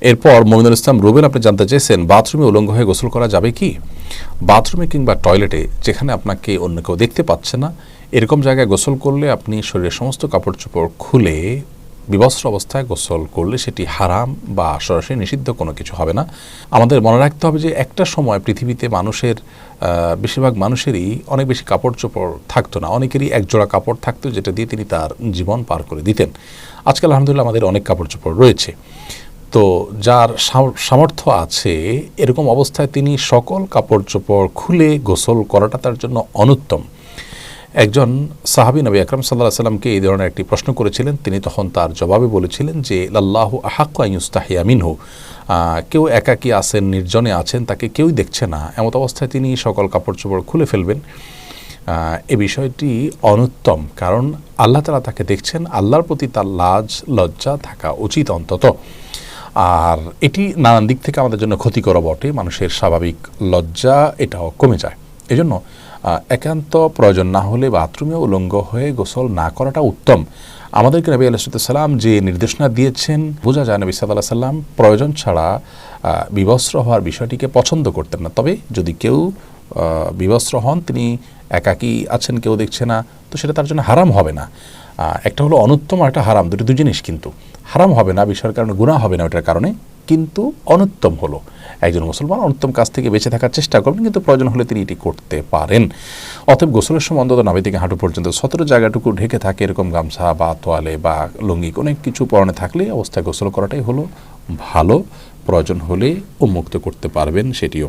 এরপর মমিনুল ইসলাম রুবেল আপনি জানতে চেয়েছেন বাথরুমে উলঙ্গ হয়ে গোসল করা যাবে কি? বাথরুমে কিংবা টয়লেটে যেখানে আপনাকে অন্য কেউ দেখতে পাচ্ছে না এরকম জায়গায় গোসল করলে আপনি শরীরের সমস্ত কাপড় চোপড় খুলে বিবস্ত্র অবস্থায় গোসল করলে সেটি হারাম বা সরাসরি নিষিদ্ধ কোনো কিছু হবে না। আমাদের মনে রাখতে হবে যে একটা সময় পৃথিবীতে মানুষের বেশিরভাগ মানুষেরই অনেক বেশি কাপড় চোপড় থাকতো না, অনেকেরই একজোড়া কাপড় থাকতো যেটা দিয়ে তিনি তার জীবন পার করে দিতেন। আজকাল আলহামদুলিল্লাহ আমাদের অনেক কাপড় চোপড় রয়েছে। তো যার সামর্থ্য আছে এরকম অবস্থায় তিনি সকল কাপড় চোপড় খুলে গোসল করাটা তার জন্য অনুত্তম। একজন সাহাবী নবী আকরাম সাল্লাল্লাহু আলাইহি সাল্লামকে এই ধরনের একটি প্রশ্ন করেছিলেন, তিনি তখন তার জবাবে বলেছিলেন যে লাল্লাহু আহাক্কু আন ইউস্তাহিয়া মিনহু, কেউ একাকী আছেন, নির্জনে আছেন, তাকে কেউই দেখছে না, এমত অবস্থায় তিনি সকল কাপড় চোপড় খুলে ফেলবেন। এ বিষয়টি অনুত্তম, কারণ আল্লাহ তাআলা তাকে দেখছেন, আল্লাহর প্রতি তার লাজ লজ্জা থাকা উচিত অন্তত। আর এটি নানান দিক থেকে আমাদের জন্য ক্ষতিকর বটে, মানুষের স্বাভাবিক লজ্জা এটাও কমে যায়। এজন্য একান্ত প্রয়োজন না হলে বাথরুমে উলঙ্গ হয়ে গোসল না করাটা উত্তম। আমাদেরকে নবী আলাইহিস সালাম যে নির্দেশনা দিয়েছেন, বোঝা যায় নবী সাল্লাল্লাহু আলাইহি সাল্লাম প্রয়োজন ছাড়া বিবস্ত্র হওয়ার বিষয়টিকে পছন্দ করতেন না। তবে যদি কেউ বিবস্ত্র হন, তিনি একাকী আছেন, কেউ দেখছে না, তো সেটা তার জন্য হারাম হবে না। একটা হলো অনুত্তম আর একটা হারাম, দুই জিনিস। কিন্তু হারাম হবে না বিষয়ের কারণে, গুনাহ হবে না ওটার কারণে, কিন্তু অনুত্তম হলো একজন মুসলমান অনুত্তম কাজ থেকে বেঁচে থাকার চেষ্টা করবেন, কিন্তু প্রয়োজন হলে তিনি এটি করতে পারেন। অতএব গোসলের সময় অন্তত নাভি থেকে হাঁটু পর্যন্ত সতেরো জায়গাটুকু ঢেকে থাকে এরকম গামছা বা তোয়ালে বা লুঙ্গি অনেক কিছু পরনে থাকলে অবস্থায় গোসল করাটাই হলো ভালো। প্রয়োজন হলে উন্মুক্ত করতে পারবেন সেটিও।